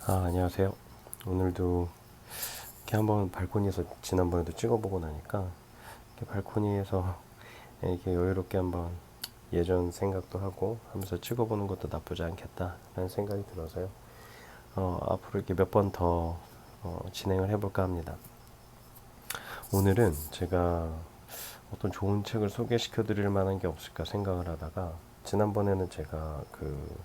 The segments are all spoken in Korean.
안녕하세요. 오늘도 이렇게 한번 발코니에서 지난번에도 찍어보고 나니까 이렇게 발코니에서 이렇게 여유롭게 한번 예전 생각도 하고 하면서 찍어보는 것도 나쁘지 않겠다라는 생각이 들어서요. 앞으로 이렇게 몇 번 더 진행을 해볼까 합니다. 오늘은 제가 어떤 좋은 책을 소개시켜 드릴 만한 게 없을까 생각을 하다가, 지난번에는 제가 그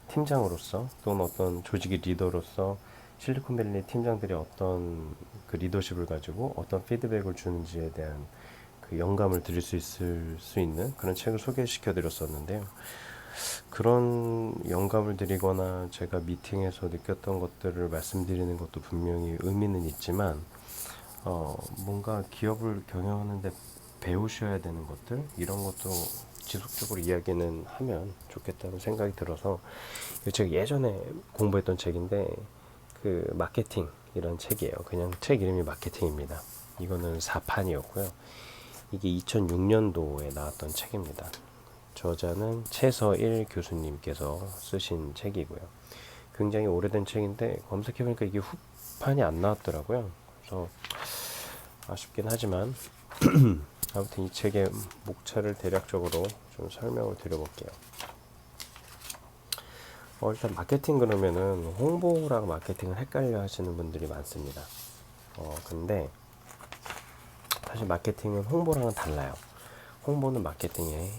팀장으로서 또는 어떤 조직의 리더로서 실리콘밸리 팀장들이 어떤 그 리더십을 가지고 어떤 피드백을 주는지에 대한 그 영감을 드릴 수 있을 수 있는 그런 책을 소개시켜 드렸었는데요. 그런 영감을 드리거나 제가 미팅에서 느꼈던 것들을 말씀드리는 것도 분명히 의미는 있지만, 뭔가 기업을 경영하는데 배우셔야 되는 것들, 이런 것도 지속적으로 이야기는 하면 좋겠다는 생각이 들어서, 제가 예전에 공부했던 책인데 그 마케팅 이런 책이에요. 그냥 책 이름이 마케팅입니다. 이거는 4판이었고요. 이게 2006년도에 나왔던 책입니다. 저자는 최서일 교수님께서 쓰신 책이고요. 굉장히 오래된 책인데 검색해보니까 이게 후판이 안 나왔더라고요. 그래서 아쉽긴 하지만 아무튼 이 책의 목차를 대략적으로 좀 설명을 드려볼게요. 일단 마케팅 그러면은 홍보랑 마케팅을 헷갈려 하시는 분들이 많습니다. 근데 사실 마케팅은 홍보랑은 달라요. 홍보는 마케팅의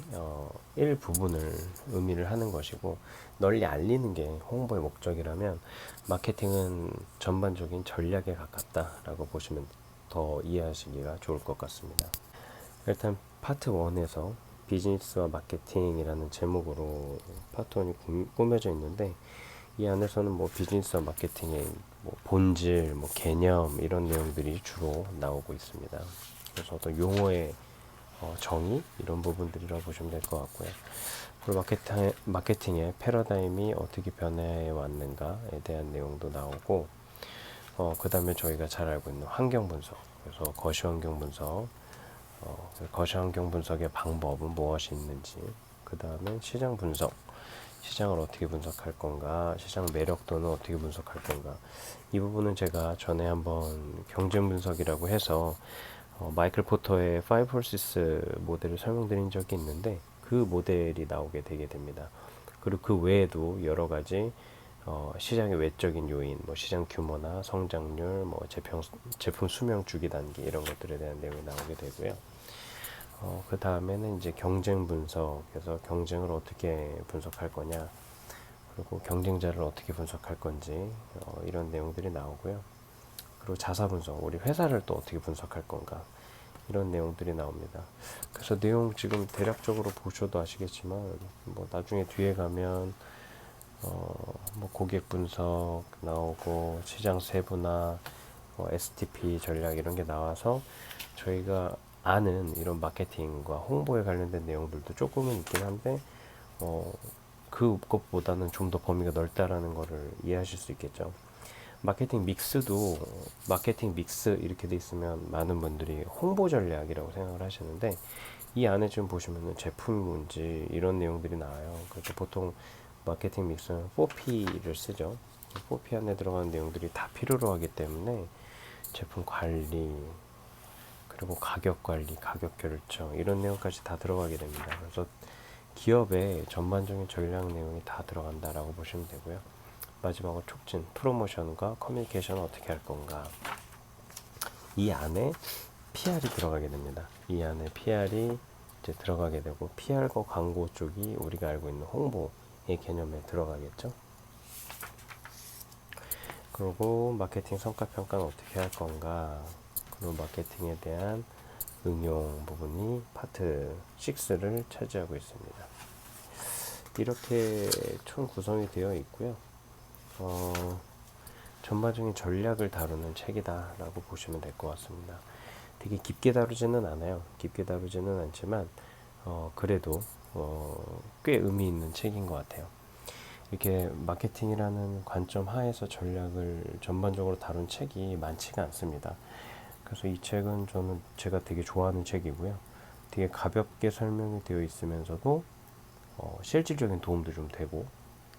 일부분을 의미를 하는 것이고, 널리 알리는 게 홍보의 목적이라면 마케팅은 전반적인 전략에 가깝다라고 보시면 더 이해하시기가 좋을 것 같습니다. 일단 파트 1에서 비즈니스와 마케팅이라는 제목으로 파트 1이 꾸며져 있는데, 이 안에서는 뭐 비즈니스와 마케팅의 뭐 본질, 뭐 개념 이런 내용들이 주로 나오고 있습니다. 그래서 어떤 용어의 정의 이런 부분들이라고 보시면 될 것 같고요. 그리고 마케팅의 패러다임이 어떻게 변해 왔는가에 대한 내용도 나오고, 그 다음에 저희가 잘 알고 있는 환경 분석, 그래서 거시환경 분석, 거시환경 분석의 방법은 무엇이 있는지, 그 다음에 시장 분석, 시장을 어떻게 분석할 건가, 시장 매력도는 어떻게 분석할 건가. 이 부분은 제가 전에 한번 경쟁 분석이라고 해서 마이클 포터의 5 horses 모델을 설명드린 적이 있는데, 그 모델이 나오게 되게 됩니다. 그리고 그 외에도 여러 가지 시장의 외적인 요인, 뭐 시장 규모나 성장률, 뭐 제품 수명 주기 단기 이런 것들에 대한 내용이 나오게 되고요. 그 다음에는 이제 경쟁 분석에서 경쟁을 어떻게 분석할 거냐, 그리고 경쟁자를 어떻게 분석할 건지, 이런 내용들이 나오고요. 그리고 자사 분석, 우리 회사를 또 어떻게 분석할 건가, 이런 내용들이 나옵니다. 그래서 내용 지금 대략적으로 보셔도 아시겠지만, 뭐 나중에 뒤에 가면 뭐 고객 분석 나오고 시장 세분화, STP 전략 이런 게 나와서 저희가 아는 이런 마케팅과 홍보에 관련된 내용들도 조금은 있긴 한데, 그것보다는 좀 더 범위가 넓다라는 거를 이해하실 수 있겠죠. 마케팅 믹스 이렇게 돼 있으면 많은 분들이 홍보 전략이라고 생각을 하시는데, 이 안에 지금 보시면은 제품이 뭔지 이런 내용들이 나와요. 그래서 보통 마케팅 믹스는 4P를 쓰죠. 4P 안에 들어가는 내용들이 다 필요로 하기 때문에 제품 관리, 그리고 가격 관리, 가격 결정 이런 내용까지 다 들어가게 됩니다. 그래서 기업의 전반적인 전략 내용이 다 들어간다라고 보시면 되고요. 마지막으로 촉진, 프로모션과 커뮤니케이션을 어떻게 할 건가. 이 안에 PR이 들어가게 됩니다. 이 안에 PR이 이제 들어가게 되고, PR과 광고 쪽이 우리가 알고 있는 홍보의 개념에 들어가겠죠. 그리고 마케팅 성과 평가는 어떻게 할 건가. 그리고 마케팅에 대한 응용 부분이 파트 6를 차지하고 있습니다. 이렇게 총 구성이 되어 있고요. 전반적인 전략을 다루는 책이다라고 보시면 될 것 같습니다. 되게 깊게 다루지는 않아요. 깊게 다루지는 않지만 그래도 꽤 의미 있는 책인 것 같아요. 이렇게 마케팅이라는 관점 하에서 전략을 전반적으로 다룬 책이 많지가 않습니다. 그래서 이 책은 제가 되게 좋아하는 책이고요. 되게 가볍게 설명이 되어 있으면서도 실질적인 도움도 좀 되고,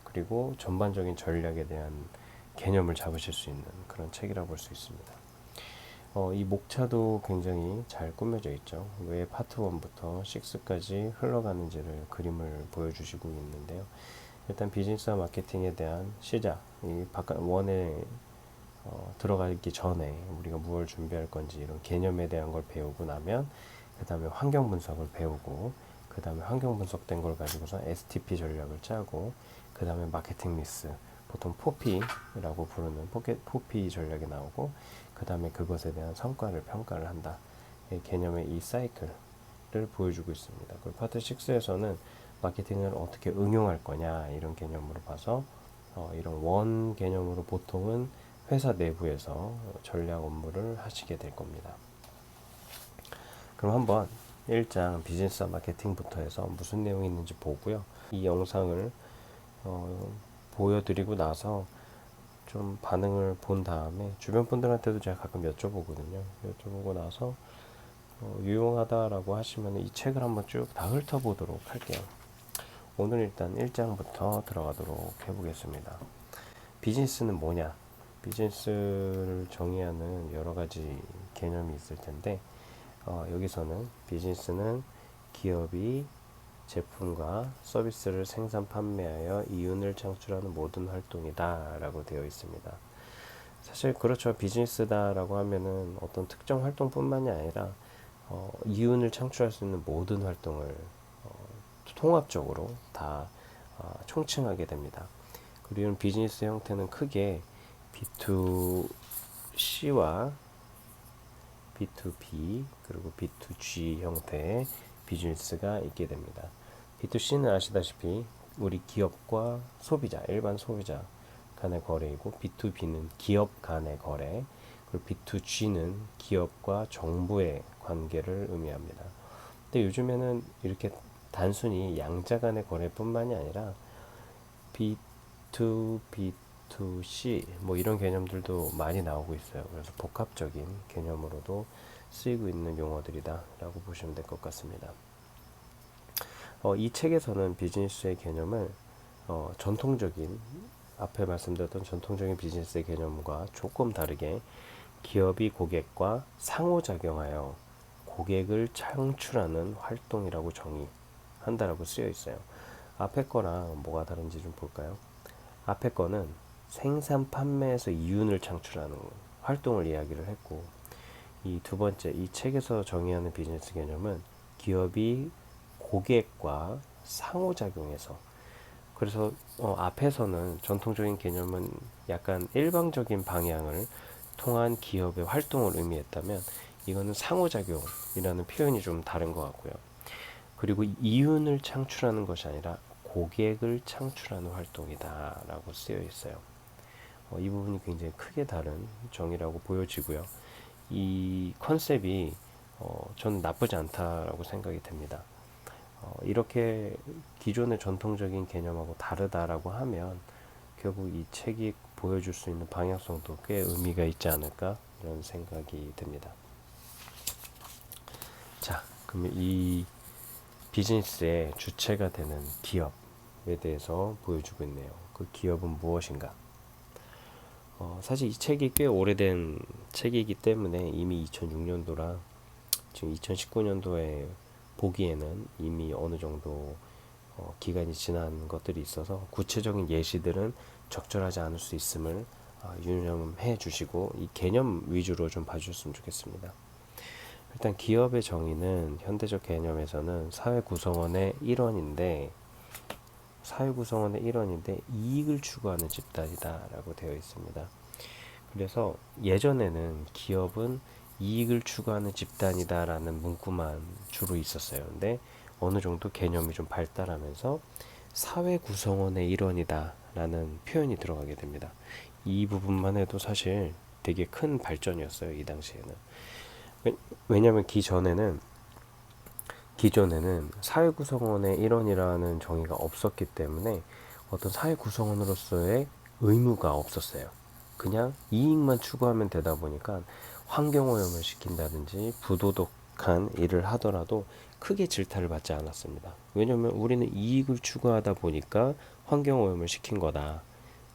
그리고 전반적인 전략에 대한 개념을 잡으실 수 있는 그런 책이라고 볼 수 있습니다. 이 목차도 굉장히 잘 꾸며져 있죠. 왜 파트 1부터 6까지 흘러가는지를 그림을 보여주시고 있는데요. 일단 비즈니스와 마케팅에 대한 시작, 이 바깥 원에 들어가기 전에 우리가 무엇을 준비할 건지 이런 개념에 대한 걸 배우고 나면 그 다음에 환경 분석을 배우고 그 다음에 환경 분석된 걸 가지고서 STP 전략을 짜고 그 다음에 마케팅 믹스, 보통 포피라고 부르는 포피 전략이 나오고 그 다음에 그것에 대한 성과를 평가를 한다. 이 개념의 이 사이클을 보여주고 있습니다. 그리고 파트 6에서는 마케팅을 어떻게 응용할 거냐 이런 개념으로 봐서 이런 원 개념으로 보통은 회사 내부에서 전략 업무를 하시게 될 겁니다. 그럼 한번 1장 비즈니스와 마케팅부터 해서 무슨 내용이 있는지 보고요. 이 영상을 보여드리고 나서 좀 반응을 본 다음에 주변 분들한테도 제가 가끔 여쭤보거든요. 여쭤보고 나서 유용하다라고 하시면 이 책을 한번 쭉 다 훑어보도록 할게요. 오늘 일단 1장부터 들어가도록 해보겠습니다. 비즈니스는 뭐냐? 비즈니스를 정의하는 여러 가지 개념이 있을 텐데 여기서는 비즈니스는 기업이 제품과 서비스를 생산 판매하여 이윤을 창출하는 모든 활동이다 라고 되어 있습니다. 사실 그렇죠. 비즈니스다 라고 하면은 어떤 특정 활동뿐만이 아니라 이윤을 창출할 수 있는 모든 활동을 통합적으로 다 총칭하게 됩니다. 그리고 이런 비즈니스 형태는 크게 B2C와 B2B 그리고 B2G 형태의 비즈니스가 있게 됩니다. B2C는 아시다시피 우리 기업과 소비자, 일반 소비자 간의 거래이고 B2B는 기업 간의 거래, 그리고 B2G는 기업과 정부의 관계를 의미합니다. 근데 요즘에는 이렇게 단순히 양자 간의 거래뿐만이 아니라 B2, B2C 뭐 이런 개념들도 많이 나오고 있어요. 그래서 복합적인 개념으로도 쓰이고 있는 용어들이다 라고 보시면 될 것 같습니다. 이 책에서는 비즈니스의 개념을 전통적인 앞에 말씀드렸던 전통적인 비즈니스의 개념과 조금 다르게 기업이 고객과 상호작용하여 고객을 창출하는 활동이라고 정의한다라고 쓰여 있어요. 앞에 거랑 뭐가 다른지 좀 볼까요? 앞에 거는 생산 판매에서 이윤을 창출하는 활동을 이야기를 했고, 이 두 번째, 이 책에서 정의하는 비즈니스 개념은 기업이 고객과 상호작용해서, 그래서 앞에서는 전통적인 개념은 약간 일방적인 방향을 통한 기업의 활동을 의미했다면 이거는 상호작용이라는 표현이 좀 다른 것 같고요. 그리고 이윤을 창출하는 것이 아니라 고객을 창출하는 활동이다 라고 쓰여 있어요. 이 부분이 굉장히 크게 다른 정의라고 보여지고요. 이 컨셉이 저는 나쁘지 않다라고 생각이 됩니다. 이렇게 기존의 전통적인 개념하고 다르다라고 하면 결국 이 책이 보여줄 수 있는 방향성도 꽤 의미가 있지 않을까 이런 생각이 듭니다. 자, 그러면 이 비즈니스의 주체가 되는 기업에 대해서 보여주고 있네요. 그 기업은 무엇인가? 사실 이 책이 꽤 오래된 책이기 때문에 이미 2006년도라 지금 2019년도에 보기에는 이미 어느 정도 기간이 지난 것들이 있어서 구체적인 예시들은 적절하지 않을 수 있음을 유념해 주시고 이 개념 위주로 좀 봐주셨으면 좋겠습니다. 일단 기업의 정의는 현대적 개념에서는 사회 구성원의 일원인데 이익을 추구하는 집단이다 라고 되어 있습니다. 그래서 예전에는 기업은 이익을 추구하는 집단이다 라는 문구만 주로 있었어요. 근데 어느 정도 개념이 좀 발달하면서 사회 구성원의 일원이다 라는 표현이 들어가게 됩니다. 이 부분만 해도 사실 되게 큰 발전이었어요. 이 당시에는. 왜냐하면 기존에는 사회 구성원의 일원이라는 정의가 없었기 때문에 어떤 사회 구성원으로서의 의무가 없었어요. 그냥 이익만 추구하면 되다 보니까 환경오염을 시킨다든지 부도덕한 일을 하더라도 크게 질타를 받지 않았습니다. 왜냐하면 우리는 이익을 추구하다 보니까 환경오염을 시킨 거다.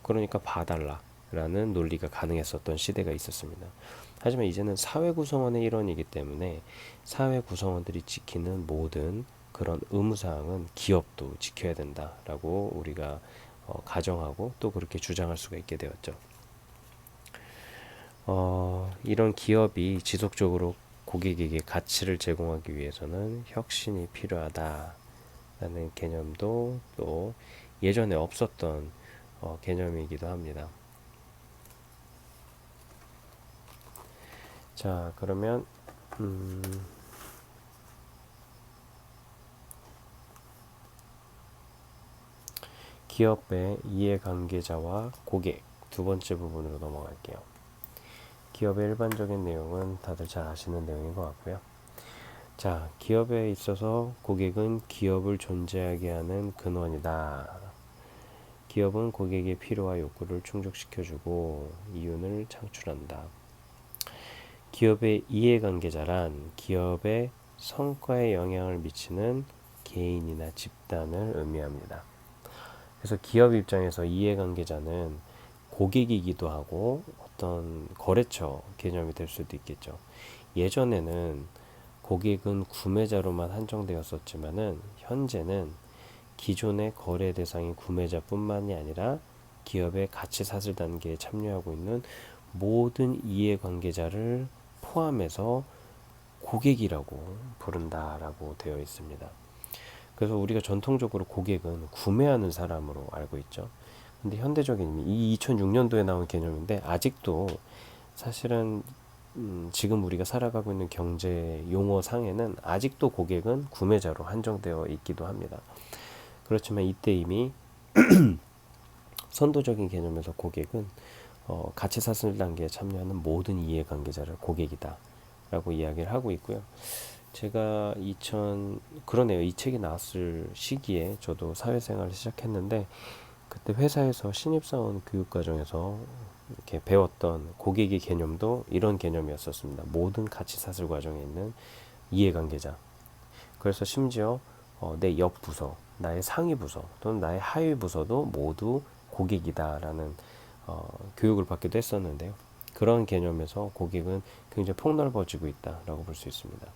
그러니까 봐달라. 라는 논리가 가능했었던 시대가 있었습니다. 하지만 이제는 사회 구성원의 일원이기 때문에 사회 구성원들이 지키는 모든 그런 의무사항은 기업도 지켜야 된다라고 우리가 가정하고 또 그렇게 주장할 수가 있게 되었죠. 이런 기업이 지속적으로 고객에게 가치를 제공하기 위해서는 혁신이 필요하다라는 개념도 또 예전에 없었던 개념이기도 합니다. 자, 그러면 기업의 이해관계자와 고객 두 번째 부분으로 넘어갈게요. 기업의 일반적인 내용은 다들 잘 아시는 내용인 것 같고요. 자, 기업에 있어서 고객은 기업을 존재하게 하는 근원이다. 기업은 고객의 필요와 욕구를 충족시켜주고 이윤을 창출한다. 기업의 이해관계자란 기업의 성과에 영향을 미치는 개인이나 집단을 의미합니다. 그래서 기업 입장에서 이해관계자는 고객이기도 하고 어떤 거래처 개념이 될 수도 있겠죠. 예전에는 고객은 구매자로만 한정되었었지만은 현재는 기존의 거래 대상이 구매자뿐만이 아니라 기업의 가치 사슬 단계에 참여하고 있는 모든 이해관계자를 포함해서 고객이라고 부른다라고 되어 있습니다. 그래서 우리가 전통적으로 고객은 구매하는 사람으로 알고 있죠. 근데 현대적인 이 2006년도에 나온 개념인데 아직도 사실은 지금 우리가 살아가고 있는 경제 용어 상에는 아직도 고객은 구매자로 한정되어 있기도 합니다. 그렇지만 이때 이미 선도적인 개념에서 고객은 가치 사슬 단계에 참여하는 모든 이해관계자를 고객이다 라고 이야기를 하고 있고요. 제가 그러네요. 이 책이 나왔을 시기에 저도 사회생활을 시작했는데 그때 회사에서 신입사원 교육과정에서 이렇게 배웠던 고객의 개념도 이런 개념이었었습니다. 모든 가치 사슬 과정에 있는 이해관계자. 그래서 심지어 내 옆 부서, 나의 상위 부서 또는 나의 하위 부서도 모두 고객이다라는 교육을 받기도 했었는데요. 그런 개념에서 고객은 굉장히 폭넓어지고 있다라고 볼 수 있습니다.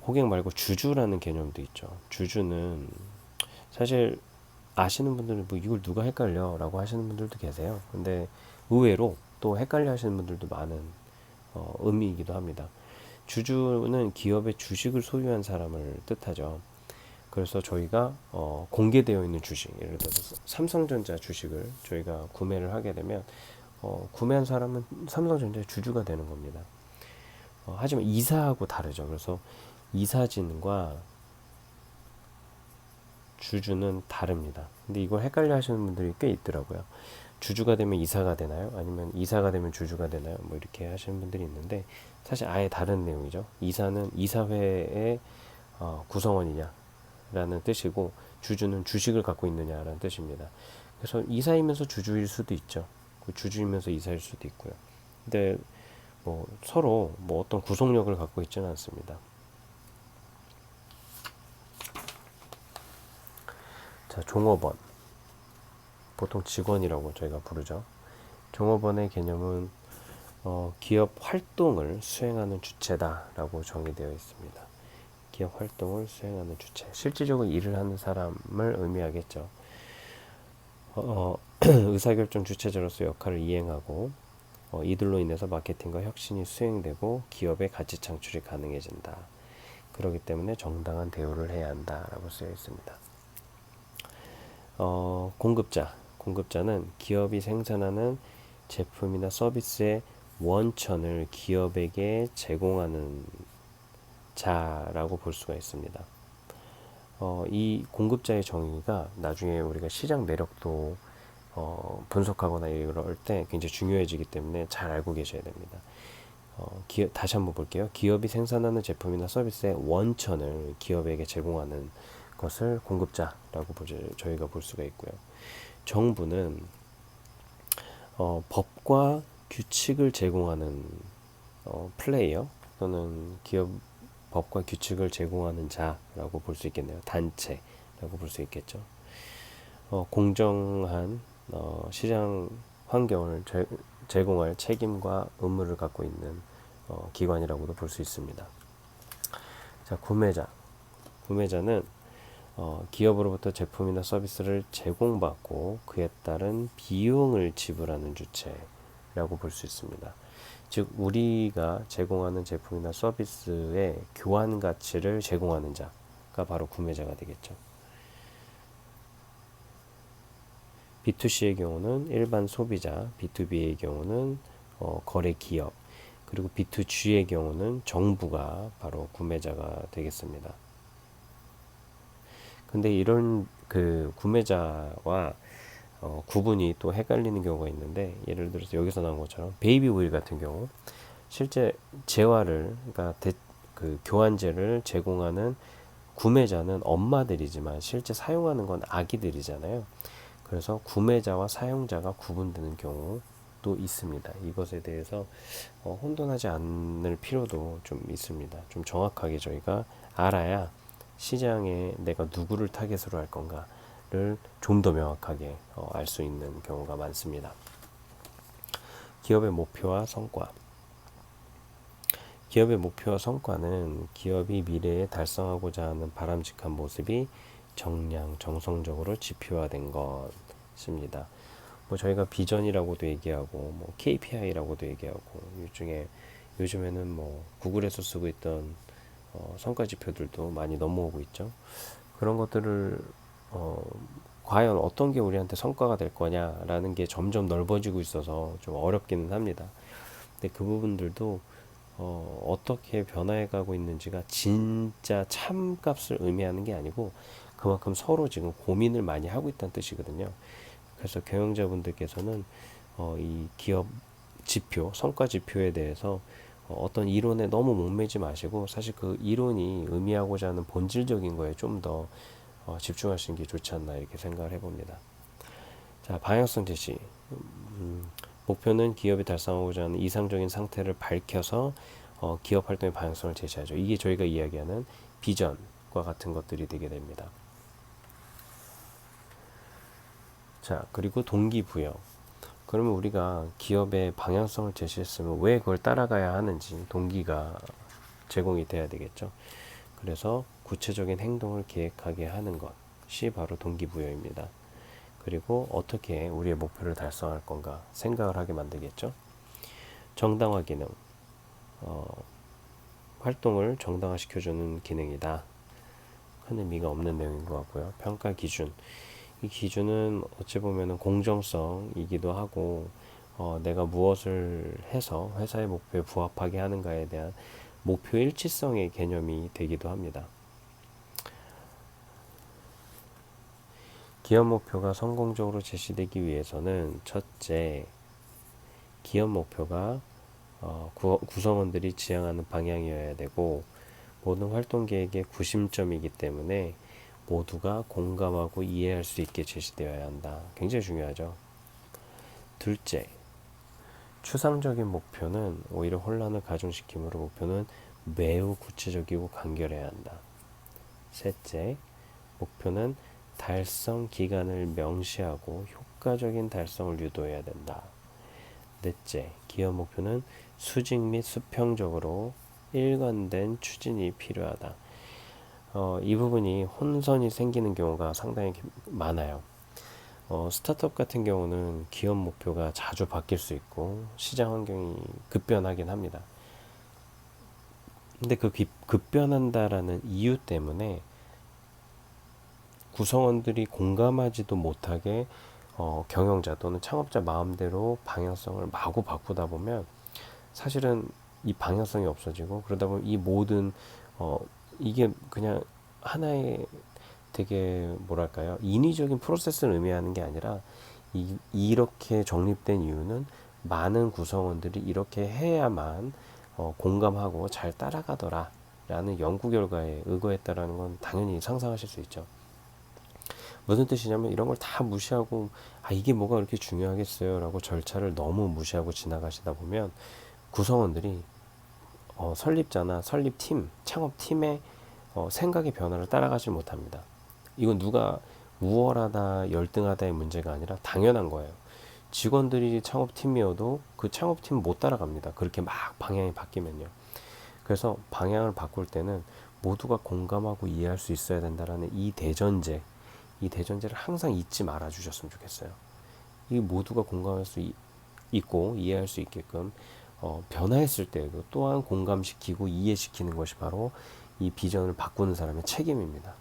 고객 말고 주주라는 개념도 있죠. 주주는 사실 아시는 분들은 뭐 이걸 누가 헷갈려 라고 하시는 분들도 계세요. 근데 의외로 또 헷갈려 하시는 분들도 많은 의미이기도 합니다. 주주는 기업의 주식을 소유한 사람을 뜻하죠. 그래서 저희가 공개되어 있는 주식, 예를 들어서 삼성전자 주식을 저희가 구매를 하게 되면 구매한 사람은 삼성전자의 주주가 되는 겁니다. 하지만 이사하고 다르죠. 그래서 이사진과 주주는 다릅니다. 근데 이걸 헷갈려 하시는 분들이 꽤 있더라고요. 주주가 되면 이사가 되나요? 아니면 이사가 되면 주주가 되나요? 뭐 이렇게 하시는 분들이 있는데 사실 아예 다른 내용이죠. 이사는 이사회의 구성원이냐 라는 뜻이고 주주는 주식을 갖고 있느냐라는 뜻입니다. 그래서 이사이면서 주주일 수도 있죠. 주주이면서 이사일 수도 있고요. 근데 뭐 서로 뭐 어떤 구속력을 갖고 있지는 않습니다. 자, 종업원. 보통 직원이라고 저희가 부르죠. 종업원의 개념은 기업 활동을 수행하는 주체다라고 정의되어 있습니다. 기업 활동을 수행하는 주체. 실질적으로 일을 하는 사람을 의미하겠죠. 의사결정 주체자로서 역할을 이행하고 이들로 인해서 마케팅과 혁신이 수행되고 기업의 가치 창출이 가능해진다. 그렇기 때문에 정당한 대우를 해야 한다라고 쓰여 있습니다. 공급자는 기업이 생산하는 제품이나 서비스의 원천을 기업에게 제공하는 자라고 볼 수가 있습니다. 이 공급자의 정의가 나중에 우리가 시장 매력도 분석하거나 이럴 때 굉장히 중요해지기 때문에 잘 알고 계셔야 됩니다. 다시 한번 볼게요. 기업이 생산하는 제품이나 서비스의 원천을 기업에게 제공하는 것을 공급자라고 저희가 볼 수가 있고요. 정부는 법과 규칙을 제공하는 플레이어 또는 기업 법과 규칙을 제공하는 자라고 볼 수 있겠네요. 단체라고 볼 수 있겠죠. 공정한 시장 환경을 제공할 책임과 의무를 갖고 있는 기관이라고도 볼 수 있습니다. 자, 구매자는 기업으로부터 제품이나 서비스를 제공받고 그에 따른 비용을 지불하는 주체라고 볼 수 있습니다. 즉 우리가 제공하는 제품이나 서비스의 교환 가치를 제공하는 자가 바로 구매자가 되겠죠. B2C의 경우는 일반 소비자, B2B의 경우는 거래 기업, 그리고 B2G의 경우는 정부가 바로 구매자가 되겠습니다. 근데 이런 그 구매자와 구분이 또 헷갈리는 경우가 있는데, 예를 들어서 여기서 나온 것처럼 베이비 오일 같은 경우 실제 재화를, 그러니까 그 교환제를 제공하는 구매자는 엄마들이지만 실제 사용하는 건 아기들이잖아요. 그래서 구매자와 사용자가 구분되는 경우도 있습니다. 이것에 대해서 혼돈하지 않을 필요도 좀 있습니다. 좀 정확하게 저희가 알아야 시장에 내가 누구를 타겟으로 할 건가를 좀 더 명확하게 알 수 있는 경우가 많습니다. 기업의 목표와 성과. 기업의 목표와 성과는 기업이 미래에 달성하고자 하는 바람직한 모습이 정량정성적으로 지표화된 것입니다. 뭐 저희가 비전이라고도 얘기하고 뭐 KPI라고도 얘기하고, 요즘에는 뭐 구글에서 쓰고 있던 성과 지표들도 많이 넘어오고 있죠. 그런 것들을 과연 어떤 게 우리한테 성과가 될 거냐라는 게 점점 넓어지고 있어서 좀 어렵기는 합니다. 근데 그 부분들도 어떻게 변화해 가고 있는지가 진짜 참값을 의미하는 게 아니고 그만큼 서로 지금 고민을 많이 하고 있다는 뜻이거든요. 그래서 경영자분들께서는 이 기업 지표, 성과 지표에 대해서 어떤 이론에 너무 목매지 마시고 사실 그 이론이 의미하고자 하는 본질적인 거에 좀 더 집중하시는 게 좋지 않나 이렇게 생각을 해봅니다. 자, 방향성 제시. 목표는 기업이 달성하고자 하는 이상적인 상태를 밝혀서 기업 활동의 방향성을 제시하죠. 이게 저희가 이야기하는 비전과 같은 것들이 되게 됩니다. 자, 그리고 동기부여. 그러면 우리가 기업의 방향성을 제시했으면 왜 그걸 따라가야 하는지 동기가 제공이 돼야 되겠죠. 그래서 구체적인 행동을 계획하게 하는 것이 바로 동기부여입니다. 그리고 어떻게 우리의 목표를 달성할 건가 생각을 하게 만들겠죠. 정당화 기능. 활동을 정당화시켜주는 기능이다. 큰 의미가 없는 내용인 것 같고요. 평가 기준. 이 기준은 어찌 보면 공정성이기도 하고 내가 무엇을 해서 회사의 목표에 부합하게 하는가에 대한 목표 일치성의 개념이 되기도 합니다. 기업 목표가 성공적으로 제시되기 위해서는 첫째, 기업 목표가 구성원들이 지향하는 방향이어야 되고 모든 활동 계획의 구심점이기 때문에 모두가 공감하고 이해할 수 있게 제시되어야 한다. 굉장히 중요하죠. 둘째, 추상적인 목표는 오히려 혼란을 가중시키므로 목표는 매우 구체적이고 간결해야 한다. 셋째, 목표는 달성 기간을 명시하고 효과적인 달성을 유도해야 된다. 넷째, 기업 목표는 수직 및 수평적으로 일관된 추진이 필요하다. 이 부분이 혼선이 생기는 경우가 상당히 많아요. 스타트업 같은 경우는 기업 목표가 자주 바뀔 수 있고 시장 환경이 급변하긴 합니다. 근데 그 급변한다라는 이유 때문에 구성원들이 공감하지도 못하게 경영자 또는 창업자 마음대로 방향성을 마구 바꾸다 보면 사실은 이 방향성이 없어지고, 그러다 보면 이 모든 이게 그냥 하나의 되게 뭐랄까요, 인위적인 프로세스를 의미하는 게 아니라 이렇게 정립된 이유는 많은 구성원들이 이렇게 해야만 공감하고 잘 따라가더라 라는 연구 결과에 의거했다라는 건 당연히 상상하실 수 있죠. 무슨 뜻이냐면 이런 걸 다 무시하고 이게 뭐가 그렇게 중요하겠어요 라고 절차를 너무 무시하고 지나가시다 보면 구성원들이 설립자나 설립팀, 창업팀의 생각의 변화를 따라가지 못합니다. 이건 누가 우월하다, 열등하다의 문제가 아니라 당연한 거예요. 직원들이 창업팀이어도 그 창업팀 못 따라갑니다. 그렇게 막 방향이 바뀌면요. 그래서 방향을 바꿀 때는 모두가 공감하고 이해할 수 있어야 된다라는 이 대전제를 항상 잊지 말아 주셨으면 좋겠어요. 이 모두가 공감할 수 있고 이해할 수 있게끔 변화했을 때에도 또한 공감시키고 이해시키는 것이 바로 이 비전을 바꾸는 사람의 책임입니다.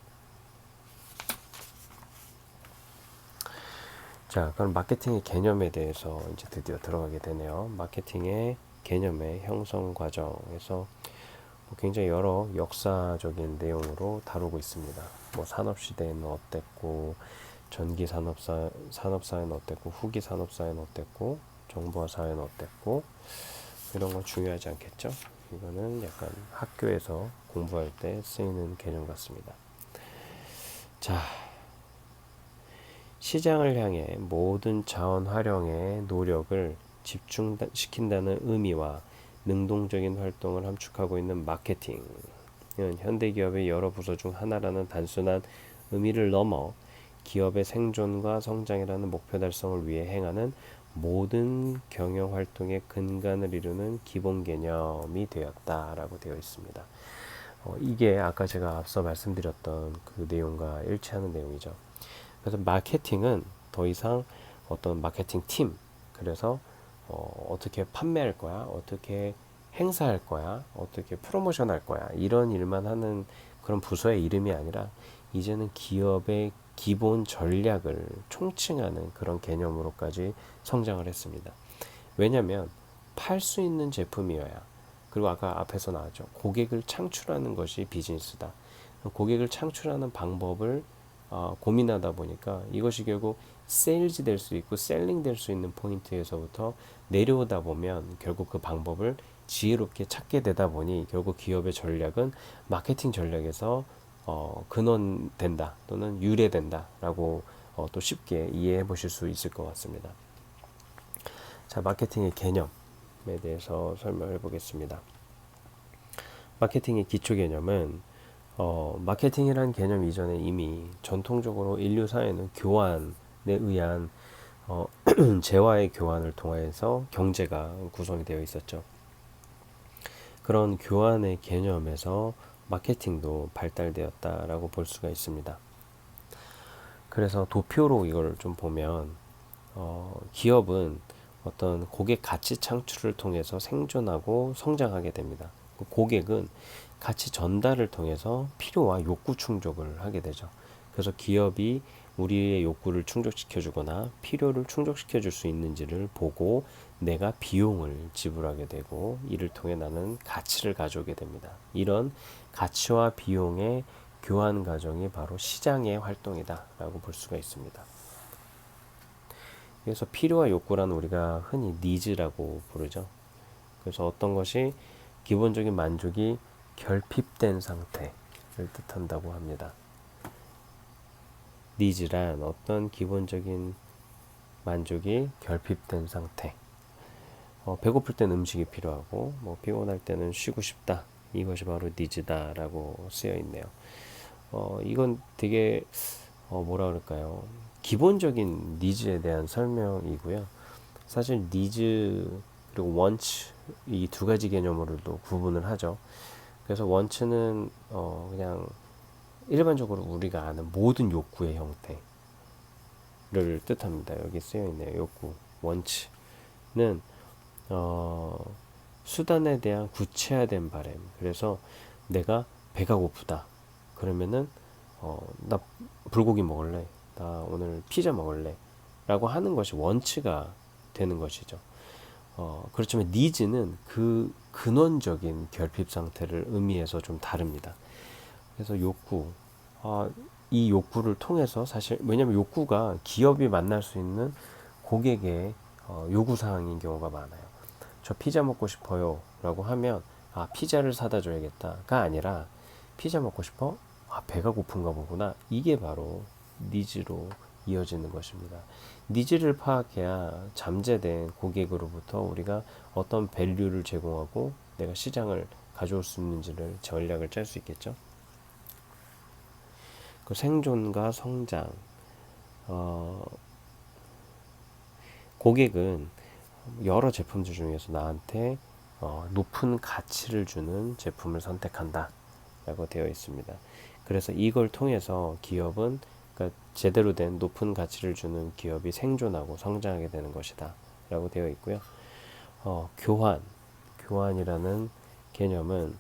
자, 그럼 마케팅의 개념에 대해서 이제 드디어 들어가게 되네요. 마케팅의 개념의 형성 과정에서 굉장히 여러 역사적인 내용으로 다루고 있습니다. 뭐 산업시대에는 어땠고, 전기 산업사회는 어땠고, 후기 산업사회는 어땠고, 정보화 사회는 어땠고, 이런 건 중요하지 않겠죠? 이거는 약간 학교에서 공부할 때 쓰이는 개념 같습니다. 자, 시장을 향해 모든 자원 활용에 노력을 집중시킨다는 의미와 능동적인 활동을 함축하고 있는 마케팅은 현대기업의 여러 부서 중 하나라는 단순한 의미를 넘어 기업의 생존과 성장이라는 목표 달성을 위해 행하는 모든 경영 활동의 근간을 이루는 기본 개념이 되었다라고 되어 있습니다. 이게 아까 제가 앞서 말씀드렸던 그 내용과 일치하는 내용이죠. 그래서 마케팅은 더 이상 어떤 마케팅 팀, 그래서 어떻게 판매할 거야, 어떻게 행사할 거야, 어떻게 프로모션 할 거야, 이런 일만 하는 그런 부서의 이름이 아니라 이제는 기업의 기본 전략을 총칭하는 그런 개념으로까지 성장을 했습니다. 왜냐하면 팔 수 있는 제품이어야, 그리고 아까 앞에서 나왔죠, 고객을 창출하는 것이 비즈니스다. 고객을 창출하는 방법을 고민하다 보니까 이것이 결국 세일즈 될 수 있고 셀링 될 수 있는 포인트에서부터 내려오다 보면 결국 그 방법을 지혜롭게 찾게 되다 보니 결국 기업의 전략은 마케팅 전략에서 근원된다 또는 유래된다 라고 또 쉽게 이해해 보실 수 있을 것 같습니다. 자, 마케팅의 개념에 대해서 설명해 보겠습니다. 마케팅의 기초 개념은 마케팅이라는 개념 이전에 이미 전통적으로 인류 사회는 교환에 의한 재화의 교환을 통해서 경제가 구성이 되어 있었죠. 그런 교환의 개념에서 마케팅도 발달되었다라고 볼 수가 있습니다. 그래서 도표로 이걸 좀 보면 기업은 어떤 고객 가치 창출을 통해서 생존하고 성장하게 됩니다. 고객은 가치 전달을 통해서 필요와 욕구 충족을 하게 되죠. 그래서 기업이 우리의 욕구를 충족시켜 주거나 필요를 충족시켜 줄 수 있는지를 보고 내가 비용을 지불하게 되고 이를 통해 나는 가치를 가져오게 됩니다. 이런 가치와 비용의 교환 과정이 바로 시장의 활동이다 라고 볼 수가 있습니다. 그래서 필요와 욕구라는 우리가 흔히 니즈라고 부르죠. 그래서 어떤 것이 기본적인 만족이 결핍된 상태를 뜻한다고 합니다. 니즈란 어떤 기본적인 만족이 결핍된 상태. 배고플 때는 음식이 필요하고 피곤할 때는 쉬고 싶다. 이것이 바로 니즈다라고 쓰여 있네요. 이건 되게 뭐라 그럴까요? 기본적인 니즈에 대한 설명이고요. 사실 니즈 그리고 원츠 이 두 가지 개념으로도 구분을 하죠. 그래서 원츠는 그냥 일반적으로 우리가 아는 모든 욕구의 형태를 뜻합니다. 여기 쓰여 있네요. 욕구 원츠는 수단에 대한 구체화된 바람. 그래서 내가 배가 고프다. 그러면은 나 불고기 먹을래. 나 오늘 피자 먹을래. 라고 하는 것이 원츠가 되는 것이죠. 그렇지만 니즈는 그 근원적인 결핍 상태를 의미해서 좀 다릅니다. 그래서 욕구, 이 욕구를 통해서 사실 왜냐하면 욕구가 기업이 만날 수 있는 고객의 요구 사항인 경우가 많아요. 저 피자 먹고 싶어요 라고 하면 피자를 사다 줘야겠다가 아니라 피자 먹고 싶어? 배가 고픈가 보구나. 이게 바로 니즈로 이어지는 것입니다. 니즈를 파악해야 잠재된 고객으로부터 우리가 어떤 밸류를 제공하고 내가 시장을 가져올 수 있는지를 전략을 짤 수 있겠죠. 그 생존과 성장, 고객은 여러 제품들 중에서 나한테 높은 가치를 주는 제품을 선택한다 라고 되어 있습니다. 그래서 이걸 통해서 기업은, 그러니까 제대로 된 높은 가치를 주는 기업이 생존하고 성장하게 되는 것이다 라고 되어 있고요. 교환이라는 개념은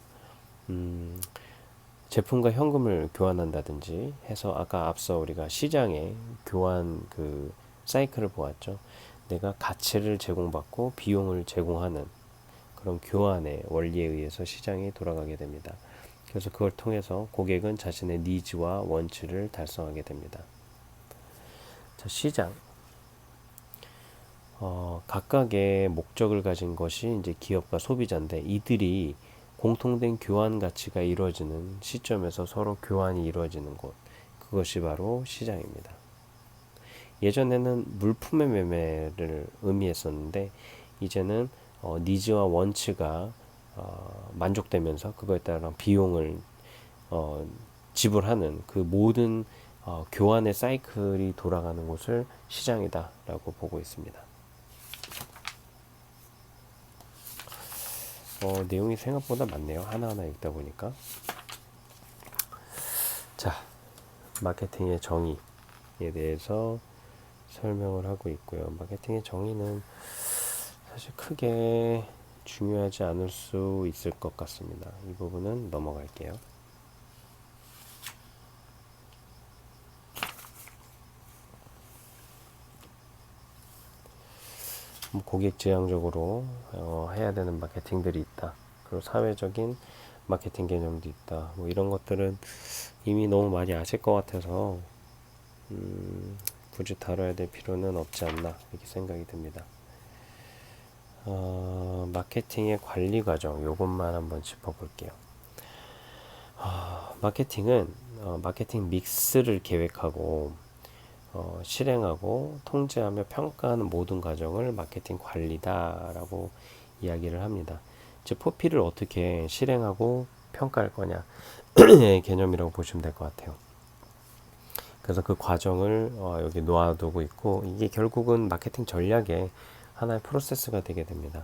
제품과 현금을 교환한다든지 해서, 아까 앞서 우리가 시장의 교환 그 사이클을 보았죠. 내가 가치를 제공받고 비용을 제공하는 그런 교환의 원리에 의해서 시장이 돌아가게 됩니다. 그래서 그걸 통해서 고객은 자신의 니즈와 원치를 달성하게 됩니다. 자, 시장. 각각의 목적을 가진 것이 이제 기업과 소비자인데, 이들이 공통된 교환 가치가 이루어지는 시점에서 서로 교환이 이루어지는 곳, 그것이 바로 시장입니다. 예전에는 물품의 매매를 의미했었는데, 이제는 니즈와 원치가 만족되면서 그거에 따라 비용을 지불하는 그 모든 교환의 사이클이 돌아가는 곳을 시장이다라고 보고 있습니다. 내용이 생각보다 많네요. 하나하나 읽다 보니까. 자, 마케팅의 정의에 대해서 설명을 하고 있고요. 마케팅의 정의는 사실 크게 중요하지 않을 수 있을 것 같습니다. 이 부분은 넘어갈게요. 고객 지향적으로 해야 되는 마케팅들이 있다. 그리고 사회적인 마케팅 개념도 있다. 뭐 이런 것들은 이미 너무 많이 아실 것 같아서 굳이 다뤄야 될 필요는 없지 않나 이렇게 생각이 듭니다. 마케팅의 관리 과정, 요것만 한번 짚어볼게요. 마케팅은 마케팅 믹스를 계획하고 실행하고 통제하며 평가하는 모든 과정을 마케팅 관리다라고 이야기를 합니다. 즉 포피를 어떻게 실행하고 평가할 거냐 개념이라고 보시면 될 것 같아요. 그래서 그 과정을 여기 놓아두고 있고, 이게 결국은 마케팅 전략의 하나의 프로세스가 되게 됩니다.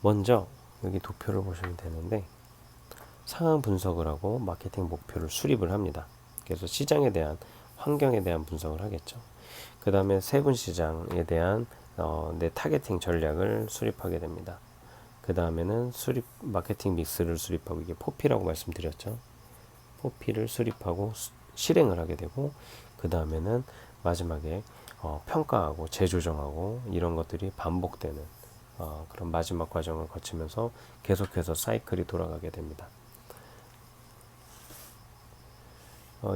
먼저 여기 도표를 보시면 되는데, 상황 분석을 하고 마케팅 목표를 수립을 합니다. 그래서 시장에 대한, 환경에 대한 분석을 하겠죠. 그 다음에 세분 시장에 대한 내 타겟팅 전략을 수립하게 됩니다. 그 다음에는 마케팅 믹스를 수립하고, 이게 포피라고 말씀드렸죠. 포피를 수립하고 실행을 하게 되고, 그 다음에는 마지막에 평가하고 재조정하고 이런 것들이 반복되는 그런 마지막 과정을 거치면서 계속해서 사이클이 돌아가게 됩니다.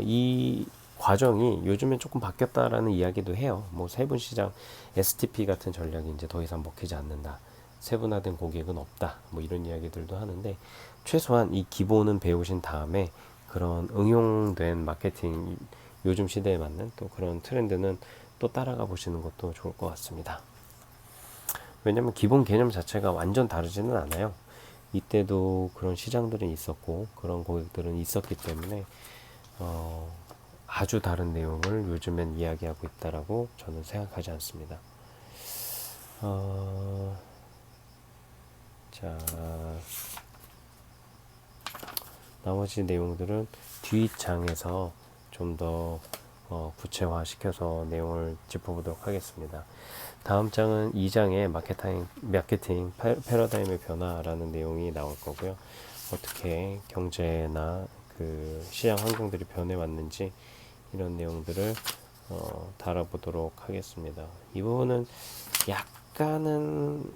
이 과정이 요즘엔 조금 바뀌었다라는 이야기도 해요. 뭐 세분 시장 STP 같은 전략이 이제 더 이상 먹히지 않는다. 세분화된 고객은 없다. 뭐 이런 이야기들도 하는데, 최소한 이 기본은 배우신 다음에 그런 응용된 마케팅, 요즘 시대에 맞는 또 그런 트렌드는 또 따라가 보시는 것도 좋을 것 같습니다. 왜냐면 기본 개념 자체가 완전 다르지는 않아요. 이때도 그런 시장들은 있었고 그런 고객들은 있었기 때문에 아주 다른 내용을 요즘엔 이야기하고 있다라고 저는 생각하지 않습니다. 자, 나머지 내용들은 뒷장에서 좀 더 구체화시켜서 내용을 짚어보도록 하겠습니다. 다음 장은 2장의 마케팅 패러다임의 변화라는 내용이 나올 거고요. 어떻게 경제나 그 시장 환경들이 변해왔는지 이런 내용들을 다뤄보도록 하겠습니다. 이 부분은 약간은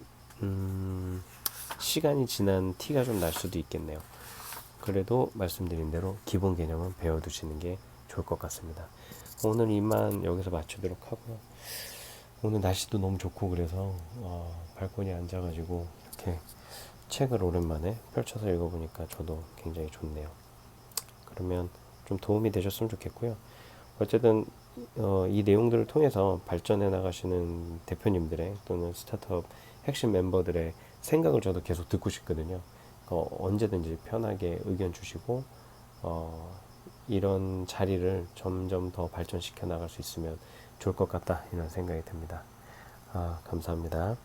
시간이 지난 티가 좀 날 수도 있겠네요. 그래도 말씀드린 대로 기본 개념은 배워두시는 게 좋을 것 같습니다. 오늘 이만 여기서 마치도록 하고요. 오늘 날씨도 너무 좋고 그래서 발코니에 앉아가지고 이렇게 책을 오랜만에 펼쳐서 읽어보니까 저도 굉장히 좋네요. 그러면 좀 도움이 되셨으면 좋겠고요. 어쨌든 이 내용들을 통해서 발전해 나가시는 대표님들의 또는 스타트업 핵심 멤버들의 생각을 저도 계속 듣고 싶거든요. 언제든지 편하게 의견 주시고 이런 자리를 점점 더 발전시켜 나갈 수 있으면 좋을 것 같다, 이런 생각이 듭니다. 감사합니다.